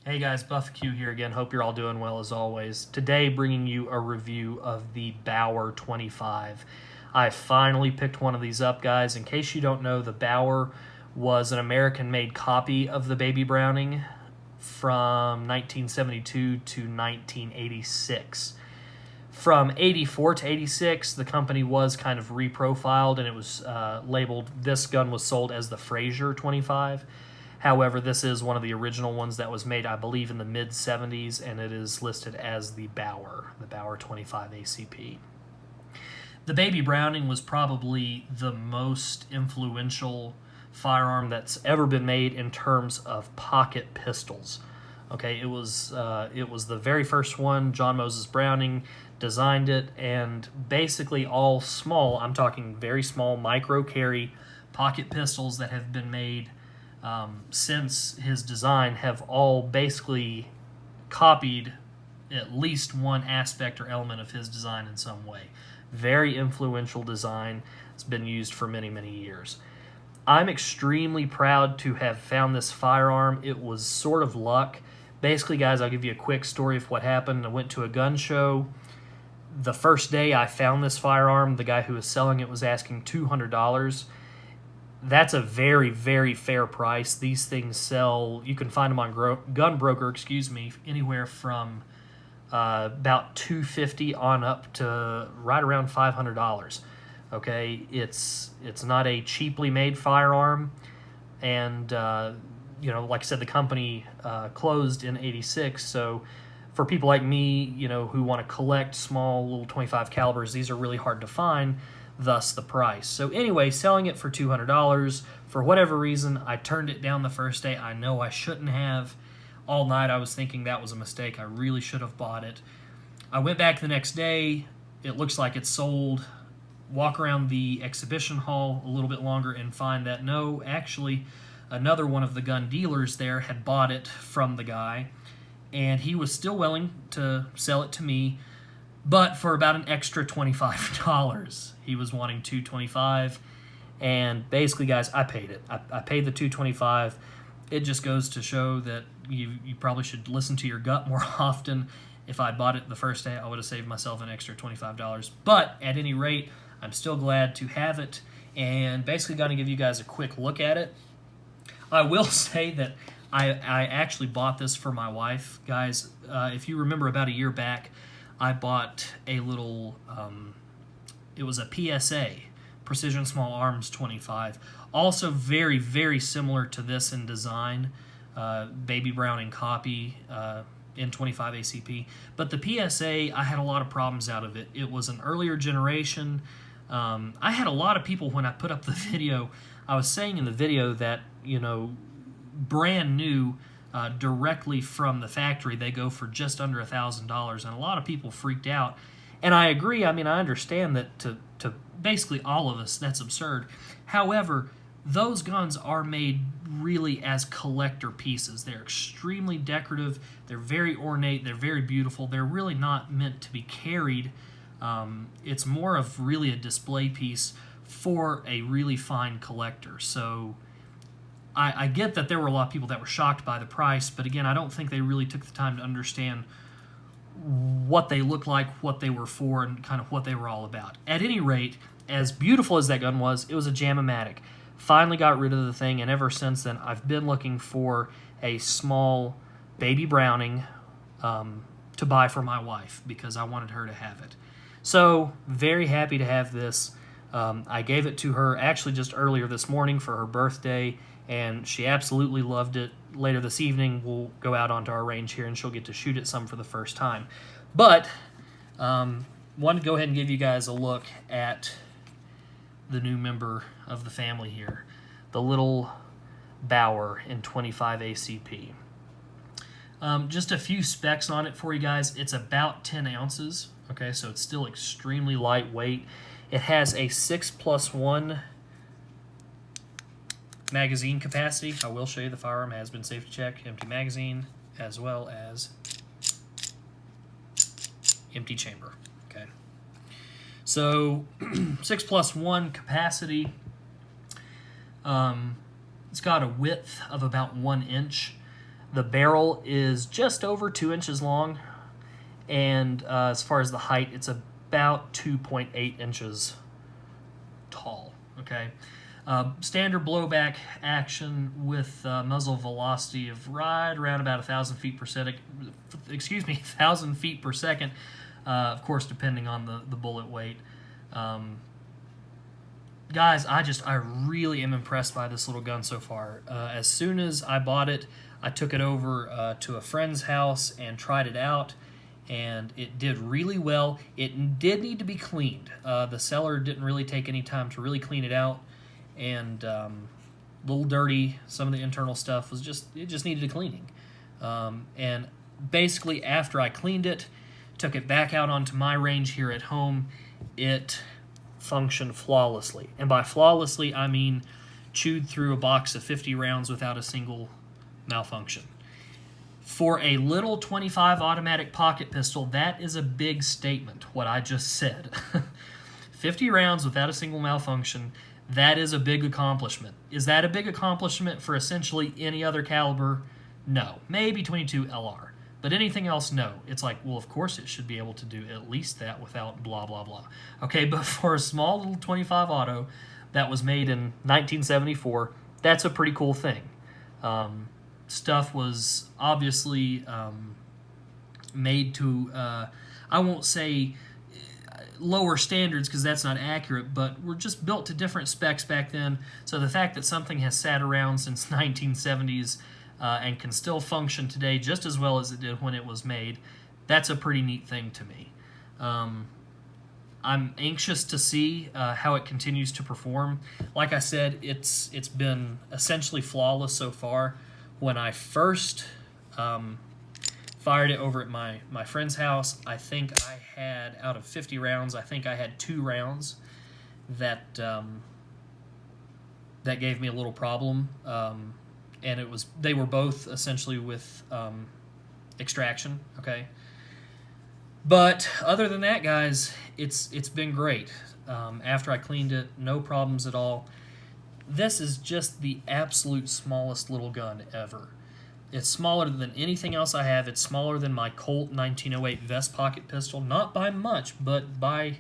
Hey guys, Buff Q here again. Hope you're all doing well as always. Today, bringing you a review of the Bauer 25. I finally picked one of these up, guys. In case you don't know, the Bauer was an American-made copy of the Baby Browning from 1972 to 1986. From 84 to 86, the company was kind of reprofiled and it was labeled, this gun was sold as the Fraser 25. However, this is one of the original ones that was made, I believe, in the mid-70s, and it is listed as the Bauer 25 ACP. The Baby Browning was probably the most influential firearm that's ever been made in terms of pocket pistols. Okay, it was the very first one. John Moses Browning designed it, and basically all small, I'm talking very small micro carry pocket pistols that have been made since his design have all basically copied at least one aspect or element of his design in some way. Very influential design. It's been used for many, many years. I'm extremely proud to have found this firearm. It was sort of luck. Basically, guys, I'll give you a quick story of what happened. I went to a gun show. The first day I found this firearm, the guy who was selling it was asking $200. That's a very, very fair price. These things sell, you can find them on GunBroker, anywhere from about $250 on up to right around $500. Okay, it's not a cheaply made firearm, and like I said, the company closed in '86. So for people like me, who want to collect small little 25 calibers, these are really hard to find. Thus the price. So anyway, selling it for $200. For whatever reason, I turned it down the first day. I know I shouldn't have. All night I was thinking that was a mistake. I really should have bought it. I went back the next day. It looks like it's sold. Walk around the exhibition hall a little bit longer and find that no, actually, another one of the gun dealers there had bought it from the guy, and he was still willing to sell it to me, but for about an extra $25. He was wanting $225, and basically, guys, I paid it. I paid the $225. It just goes to show that you probably should listen to your gut more often. If I'd bought it the first day, I would have saved myself an extra $25. But at any rate, I'm still glad to have it, and basically going to give you guys a quick look at it. I will say that I actually bought this for my wife, guys. If you remember, about a year back, I bought a little, it was a PSA, Precision Small Arms 25. Also very, very similar to this in design, Baby Browning copy in 25 ACP. But the PSA, I had a lot of problems out of it. It was an earlier generation. I had a lot of people, when I put up the video, I was saying in the video that, brand new, directly from the factory, they go for just under $1,000, and a lot of people freaked out. And I agree. I mean, I understand that to basically all of us, that's absurd. However, those guns are made really as collector pieces. They're extremely decorative. They're very ornate. They're very beautiful. They're really not meant to be carried. It's more of really a display piece for a really fine collector. So I get that there were a lot of people that were shocked by the price, but again, I don't think they really took the time to understand what they looked like, what they were for, and kind of what they were all about. At any rate, as beautiful as that gun was, it was a Jam-O-Matic. Finally got rid of the thing, and ever since then, I've been looking for a small Baby Browning to buy for my wife because I wanted her to have it. So, very happy to have this. I gave it to her actually just earlier this morning for her birthday, and she absolutely loved it. Later this evening, we'll go out onto our range here, and she'll get to shoot it some for the first time. But wanted to go ahead and give you guys a look at the new member of the family here, the little Bauer in 25 ACP. Just a few specs on it for you guys. It's about 10 ounces, okay, so it's still extremely lightweight. It has a 6+1 magazine capacity. I will show you the firearm has been safety checked, empty magazine, as well as empty chamber. Okay, so 6+1 capacity. It's got a width of about 1 inch. The barrel is just over 2 inches long, and as far as the height, it's about 2.8 inches tall. Okay, standard blowback action with muzzle velocity of right around about 1,000 feet per second. Excuse me, 1,000 feet per second. Of course, depending on the bullet weight. Guys, I really am impressed by this little gun so far. As soon as I bought it, I took it over to a friend's house and tried it out, and it did really well. It did need to be cleaned. The seller didn't really take any time to really clean it out, and a little dirty. Some of the internal stuff was just needed a cleaning. And basically, after I cleaned it, took it back out onto my range here at home, it functioned flawlessly. And by flawlessly, I mean chewed through a box of 50 rounds without a single malfunction. For a little .25 automatic pocket pistol, that is a big statement, what I just said. 50 rounds without a single malfunction, that is a big accomplishment. Is that a big accomplishment for essentially any other caliber? No. Maybe 22 LR. But anything else, no. It's like, well, of course it should be able to do at least that without blah, blah, blah. Okay, but for a small little .25 auto that was made in 1974, that's a pretty cool thing. Stuff was obviously made to, I won't say lower standards because that's not accurate, but we're just built to different specs back then. So the fact that something has sat around since 1970s and can still function today just as well as it did when it was made, that's a pretty neat thing to me. I'm anxious to see how it continues to perform. Like I said, it's been essentially flawless so far. When I first fired it over at my friend's house, I think I had, out of 50 rounds, I think I had 2 rounds that that gave me a little problem. And they were both essentially with extraction, okay? But other than that, guys, it's been great. After I cleaned it, no problems at all. This is just the absolute smallest little gun ever. It's smaller than anything else I have. It's smaller than my Colt 1908 vest pocket pistol. Not by much, but by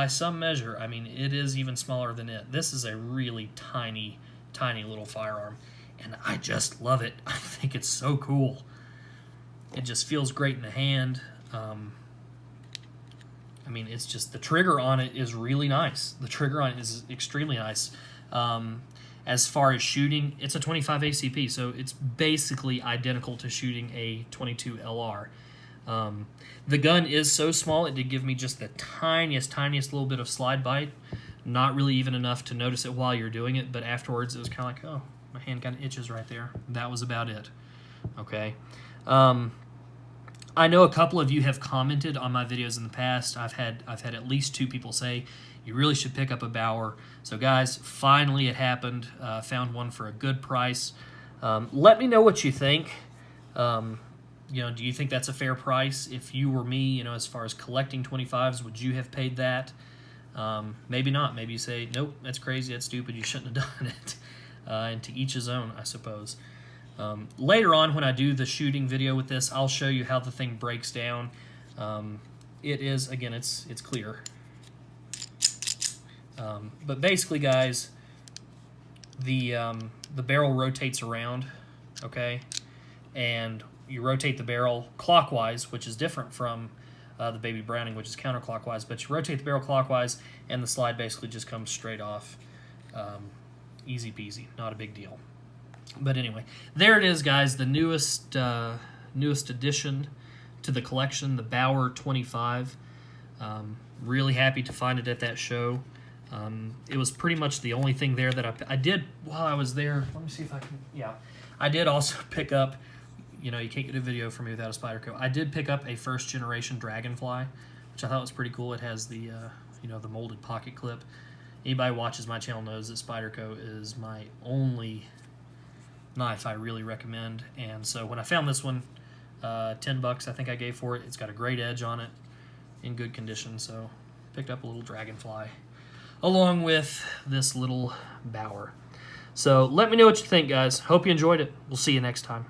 some measure. I mean, it is even smaller than it. This is a really tiny, tiny little firearm, and I just love it. I think it's so cool. It just feels great in the hand. I mean, it's just, the trigger on it is really nice. The trigger on it is extremely nice. As far as shooting, it's a 25 ACP, so it's basically identical to shooting a 22 LR. The gun is so small, it did give me just the tiniest little bit of slide bite. Not really even enough to notice it while you're doing it, but afterwards it was kind of like, oh, my hand kind of itches right there. That was about it. Okay. I know a couple of you have commented on my videos in the past. I've had at least 2 people say you really should pick up a Bauer. So guys, finally it happened. Found one for a good price. Let me know what you think. Do you think that's a fair price? If you were me, as far as collecting 25s, would you have paid that? Maybe not. Maybe you say, nope, that's crazy, that's stupid, you shouldn't have done it. And to each his own, I suppose. Later on, when I do the shooting video with this, I'll show you how the thing breaks down. It is, again, it's clear. But basically, guys, the barrel rotates around, okay? And you rotate the barrel clockwise, which is different from the Baby Browning, which is counterclockwise. But you rotate the barrel clockwise, and the slide basically just comes straight off. Easy peasy, not a big deal. But anyway, there it is, guys, the newest addition to the collection, the Bauer 25. Really happy to find it at that show. It was pretty much the only thing there that I did while I was there. Let me see if I can, yeah. I did also pick up, you can't get a video from me without a Spyderco. I did pick up a first-generation Dragonfly, which I thought was pretty cool. It has the, the molded pocket clip. Anybody who watches my channel knows that Spyderco is my only knife I really recommend. And so when I found this one, $10 I think I gave for it. It's got a great edge on it, in good condition, so picked up a little Dragonfly along with this little Bauer. So let me know what you think, guys. Hope you enjoyed it. We'll see you next time.